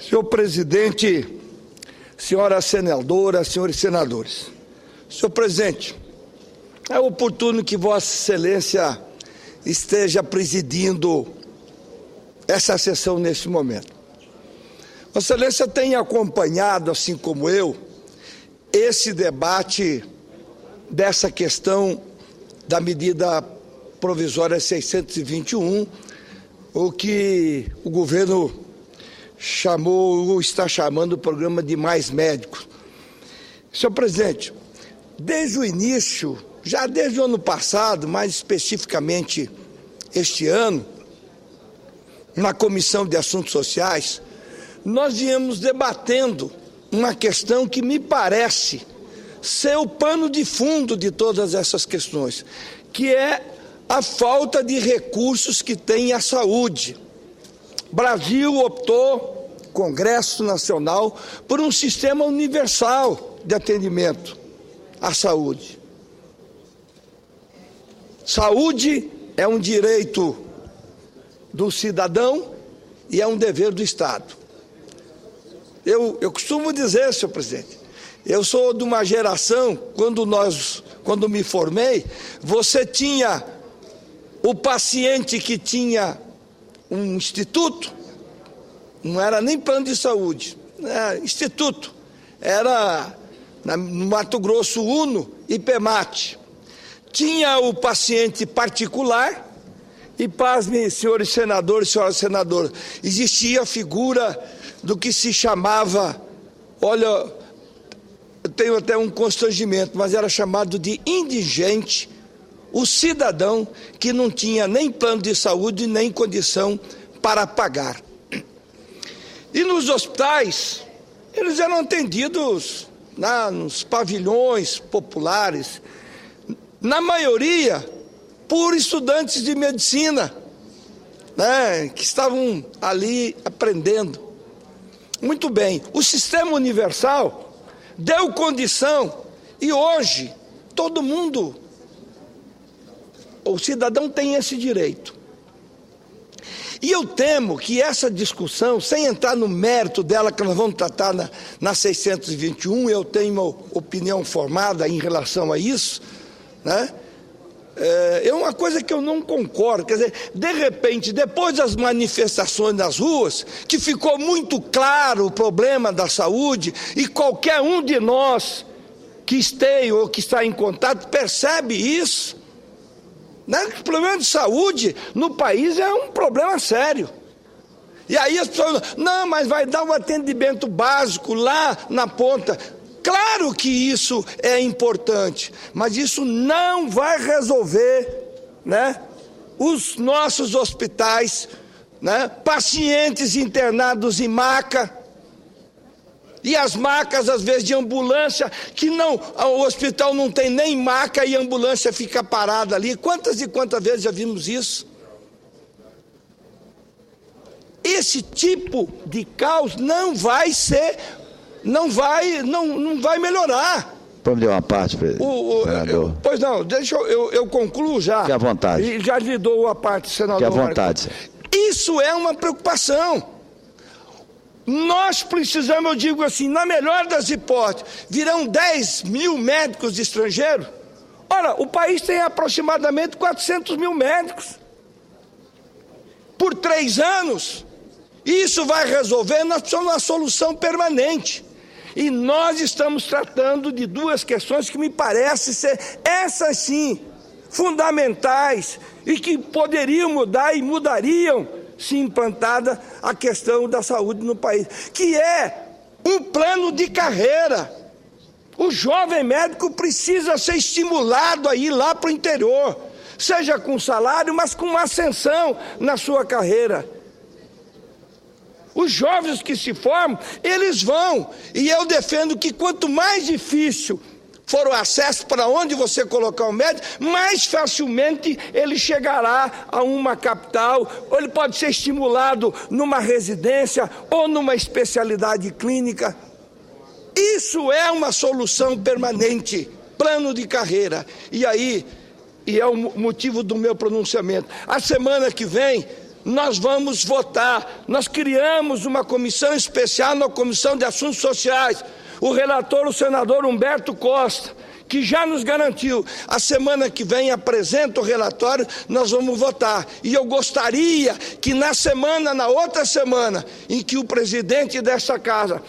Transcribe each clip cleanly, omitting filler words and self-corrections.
Senhor presidente, senhoras senadoras, senhores senadores. Senhor presidente, é oportuno que Vossa Excelência esteja presidindo essa sessão neste momento. Vossa Excelência tem acompanhado, assim como eu, esse debate dessa questão da medida provisória 621, o que o governo chamou ou está chamando o programa de Mais Médicos. Senhor presidente, desde o início, já desde o ano passado, mais especificamente este ano, na Comissão de Assuntos Sociais, nós viemos debatendo uma questão que me parece ser o pano de fundo de todas essas questões, que é a falta de recursos que tem a saúde. O Brasil optou, Congresso Nacional, por um sistema universal de atendimento à saúde. Saúde é um direito do cidadão e é um dever do Estado. Eu costumo dizer, senhor presidente, eu sou de uma geração, quando me formei, você tinha o paciente que tinha um instituto, não era nem plano de saúde, era instituto, era no Mato Grosso Uno e PEMAT. Tinha o paciente particular e, pasme, senhores senadores, senhoras senadoras, existia a figura do que se chamava, olha, eu tenho até um constrangimento, mas era chamado de indigente, o cidadão que não tinha nem plano de saúde, nem condição para pagar. E nos hospitais, eles eram atendidos nos pavilhões populares, na maioria por estudantes de medicina, que estavam ali aprendendo. Muito bem, o sistema universal deu condição e hoje todo mundo, o cidadão tem esse direito. E eu temo que essa discussão, sem entrar no mérito dela, que nós vamos tratar na 621, eu tenho uma opinião formada em relação a isso, é uma coisa que eu não concordo. Quer dizer, de repente, depois das manifestações nas ruas, que ficou muito claro o problema da saúde, e qualquer um de nós que esteja ou que está em contato percebe isso, o problema de saúde no país é um problema sério. E aí as pessoas, não, mas vai dar um atendimento básico lá na ponta. Claro que isso é importante, mas isso não vai resolver, os nossos hospitais, pacientes internados em maca, e as macas, às vezes, de ambulância, que o hospital não tem nem maca e a ambulância fica parada ali. Quantas e quantas vezes já vimos isso? Esse tipo de caos não vai melhorar. Vamos dar uma parte, senador. Pois não, deixa eu concluo já. Fique à vontade. E já lhe dou a parte, senador. Fique à vontade. Isso é uma preocupação. Nós precisamos, eu digo assim, na melhor das hipóteses, virão 10 mil médicos estrangeiros. Ora, o país tem aproximadamente 400 mil médicos. Por 3 anos, isso vai resolver, nós precisamos de uma solução permanente. E nós estamos tratando de duas questões que me parecem ser, essas sim, fundamentais e que poderiam mudar e mudariam se implantada a questão da saúde no país, que é um plano de carreira. O jovem médico precisa ser estimulado a ir lá para o interior, seja com salário, mas com uma ascensão na sua carreira. Os jovens que se formam, eles vão, e eu defendo que quanto mais difícil for o acesso para onde você colocar o médico, mais facilmente ele chegará a uma capital, ou ele pode ser estimulado numa residência ou numa especialidade clínica. Isso é uma solução permanente, plano de carreira. E aí, e é o motivo do meu pronunciamento, a semana que vem nós vamos votar. Nós criamos uma comissão especial na Comissão de Assuntos Sociais. O relator, o senador Humberto Costa, que já nos garantiu, a semana que vem apresenta o relatório, nós vamos votar. E eu gostaria que na outra semana, em que o presidente dessa casa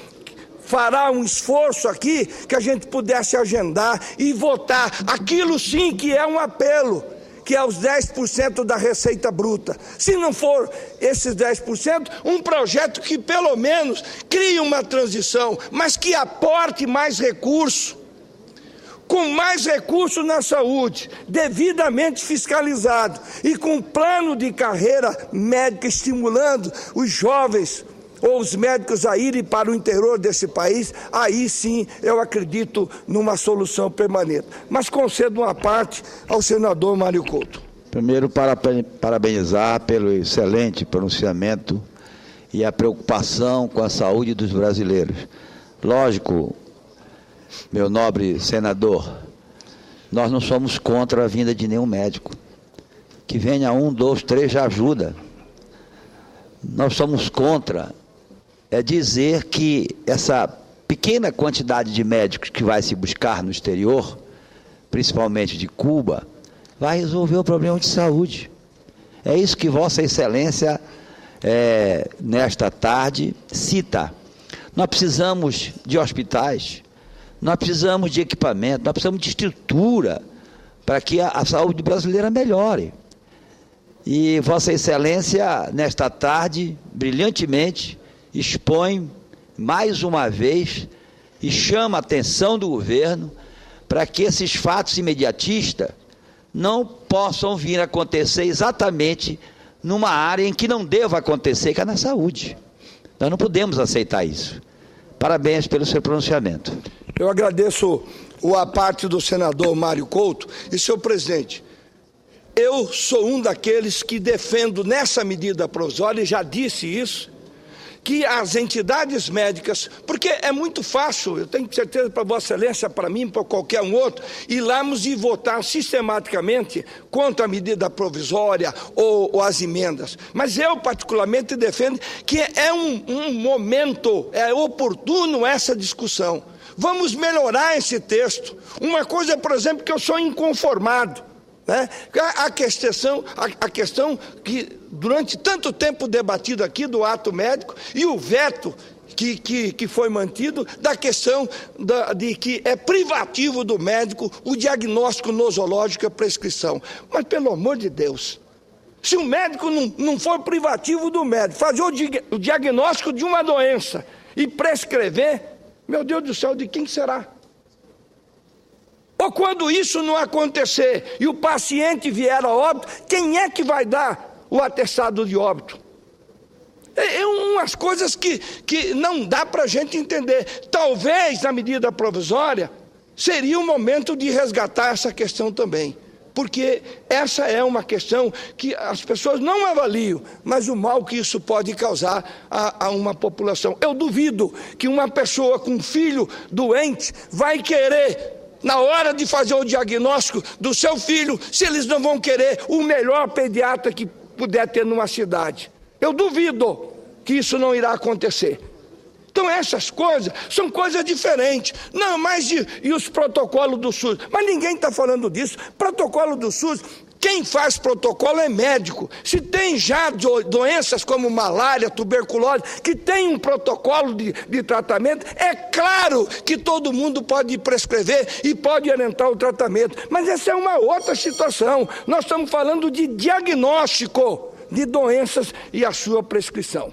fará um esforço aqui, que a gente pudesse agendar e votar aquilo sim que é um apelo, que é os 10% da receita bruta. Se não for esses 10%, um projeto que pelo menos crie uma transição, mas que aporte mais recurso, com mais recursos na saúde, devidamente fiscalizado e com plano de carreira médica estimulando os jovens ou os médicos a irem para o interior desse país, aí sim eu acredito numa solução permanente. Mas concedo uma parte ao senador Mário Couto. Primeiro, parabenizar pelo excelente pronunciamento e a preocupação com a saúde dos brasileiros. Lógico, meu nobre senador, nós não somos contra a vinda de nenhum médico. Que venha 1, 2, 3 já ajuda. Nós somos contra dizer que essa pequena quantidade de médicos que vai se buscar no exterior, principalmente de Cuba, vai resolver o problema de saúde. É isso que Vossa Excelência, nesta tarde, cita. Nós precisamos de hospitais, nós precisamos de equipamento, nós precisamos de estrutura para que a saúde brasileira melhore. E Vossa Excelência, nesta tarde, brilhantemente, expõe mais uma vez e chama a atenção do governo para que esses fatos imediatistas não possam vir a acontecer exatamente numa área em que não deva acontecer, que é na saúde. Nós não podemos aceitar isso. Parabéns pelo seu pronunciamento. Eu agradeço a parte do senador Mário Couto. E, senhor presidente, eu sou um daqueles que defendo nessa medida provisória, e já disse isso, que as entidades médicas, porque é muito fácil, eu tenho certeza para Vossa Excelência, para mim, para qualquer um outro, irmos e votar sistematicamente contra a medida provisória ou as emendas. Mas eu particularmente defendo que é um momento, é oportuno essa discussão. Vamos melhorar esse texto. Uma coisa, por exemplo, que eu sou inconformado, né? A questão que durante tanto tempo debatido aqui do ato médico e o veto que foi mantido da questão de que é privativo do médico o diagnóstico nosológico e a prescrição. Mas, pelo amor de Deus, se o médico não for privativo do médico, fazer o diagnóstico de uma doença e prescrever, meu Deus do céu, de quem será? Ou quando isso não acontecer e o paciente vier a óbito, quem é que vai dar o atestado de óbito? É umas coisas que não dá para a gente entender. Talvez, na medida provisória, seria o momento de resgatar essa questão também. Porque essa é uma questão que as pessoas não avaliam, mas o mal que isso pode causar a uma população. Eu duvido que uma pessoa com um filho doente vai querer, na hora de fazer o diagnóstico do seu filho, se eles não vão querer o melhor pediatra que puder ter numa cidade. Eu duvido que isso não irá acontecer. Então essas coisas são coisas diferentes. Não, mas e os protocolos do SUS? Mas ninguém está falando disso. Protocolo do SUS, quem faz protocolo é médico. Se tem já doenças como malária, tuberculose, que tem um protocolo de tratamento, é claro que todo mundo pode prescrever e pode orientar o tratamento. Mas essa é uma outra situação. Nós estamos falando de diagnóstico de doenças e a sua prescrição.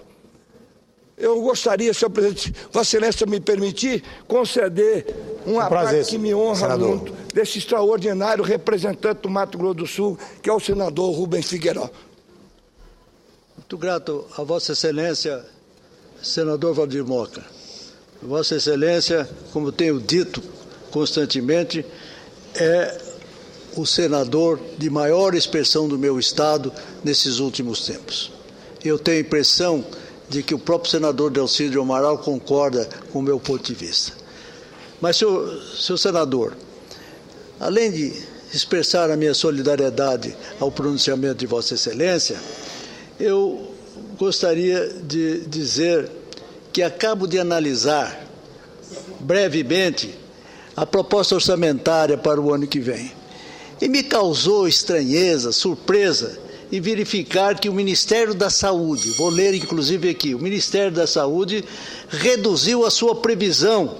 Eu gostaria, senhor presidente, Vossa Excelência me permitir, conceder uma parte que me honra senador. Muito, desse extraordinário representante do Mato Grosso do Sul, que é o senador Rubens Figueiró. Muito grato a Vossa Excelência, senador Valdir Moca. Vossa Excelência, como tenho dito constantemente, é o senador de maior expressão do meu Estado nesses últimos tempos. Eu tenho a impressão de que o próprio senador Delcídio Amaral concorda com o meu ponto de vista. Mas, senhor senador, além de expressar a minha solidariedade ao pronunciamento de Vossa Excelência, eu gostaria de dizer que acabo de analisar brevemente a proposta orçamentária para o ano que vem. E me causou estranheza, surpresa, em verificar que o Ministério da Saúde, vou ler inclusive aqui, o Ministério da Saúde reduziu a sua previsão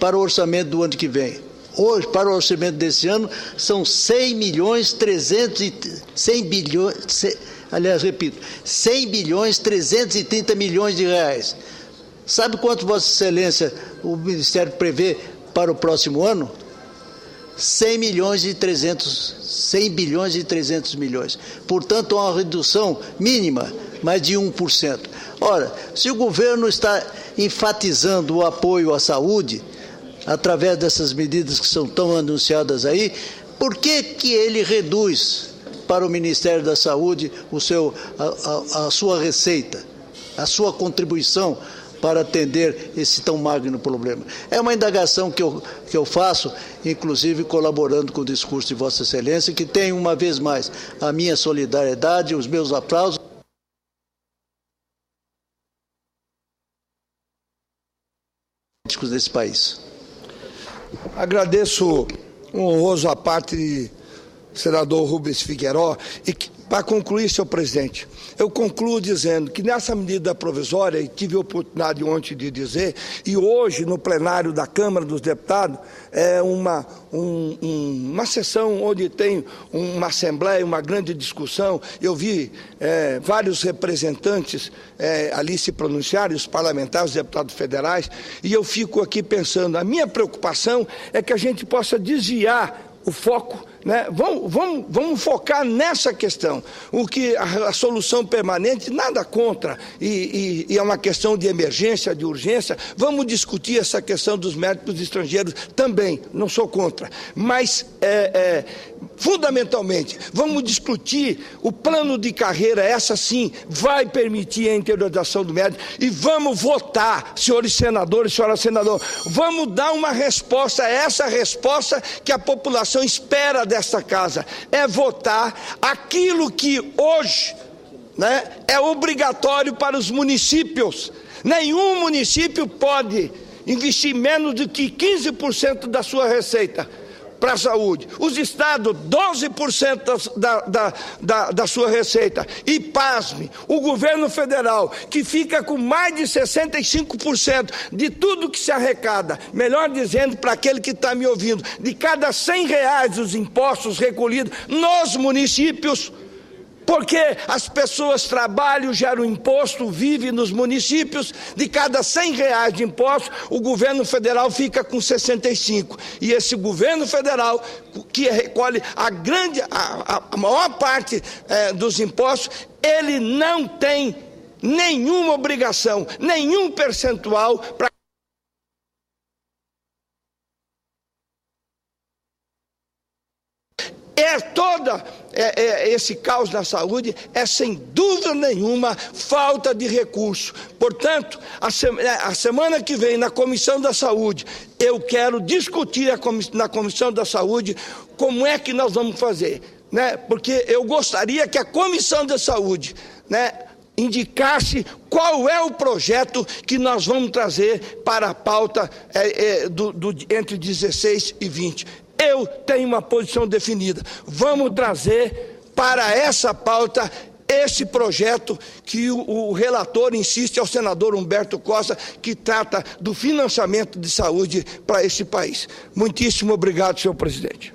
para o orçamento do ano que vem. Hoje, para o orçamento desse ano, são 100 bilhões 330 milhões de reais. Sabe quanto, Vossa Excelência, o Ministério prevê para o próximo ano? 100 bilhões e 300 milhões. Portanto, há uma redução mínima, mais de 1%. Ora, se o governo está enfatizando o apoio à saúde, através dessas medidas que são tão anunciadas aí, por que ele reduz para o Ministério da Saúde a sua receita, a sua contribuição para atender esse tão magno problema? É uma indagação que eu faço, inclusive colaborando com o discurso de Vossa Excelência, que tem, uma vez mais, a minha solidariedade, os meus aplausos. Desse país. Agradeço um honroso à parte de senador Rubens Figueiró. E para concluir, senhor presidente, eu concluo dizendo que nessa medida provisória, e tive a oportunidade ontem de dizer, e hoje no plenário da Câmara dos Deputados, é uma sessão onde tem uma assembleia, uma grande discussão. Eu vi vários representantes ali se pronunciarem, os parlamentares, os deputados federais, e eu fico aqui pensando, a minha preocupação é que a gente possa desviar o foco, né? Vamos focar nessa questão. O que a solução permanente, nada contra, e é uma questão de emergência, de urgência. Vamos discutir essa questão dos médicos estrangeiros também, não sou contra. Mas, fundamentalmente, vamos discutir o plano de carreira, essa sim vai permitir a interiorização do médico, e vamos votar, senhores senadores, senhora senadora, vamos dar uma resposta, essa resposta que a população espera desta casa, é votar aquilo que hoje, né, é obrigatório para os municípios. Nenhum município pode investir menos do que 15% da sua receita para a saúde. Os estados, 12% da sua receita. E pasme, o governo federal, que fica com mais de 65% de tudo que se arrecada, melhor dizendo, para aquele que está me ouvindo, de cada R$100 dos impostos recolhidos nos municípios, porque as pessoas trabalham, geram imposto, vivem nos municípios, de cada R$100 de imposto, o governo federal fica com 65. E esse governo federal, que recolhe a maior parte dos impostos, ele não tem nenhuma obrigação, nenhum percentual para esse caos na saúde é, sem dúvida nenhuma, falta de recurso. Portanto, a semana que vem, na Comissão da Saúde, eu quero discutir na Comissão da Saúde como é que nós vamos fazer, né? Porque eu gostaria que a Comissão da Saúde, né, indicasse qual é o projeto que nós vamos trazer para a pauta entre 16 e 20. Eu tenho uma posição definida. Vamos trazer para essa pauta esse projeto que o relator insiste, é o senador Humberto Costa, que trata do financiamento de saúde para esse país. Muitíssimo obrigado, senhor presidente.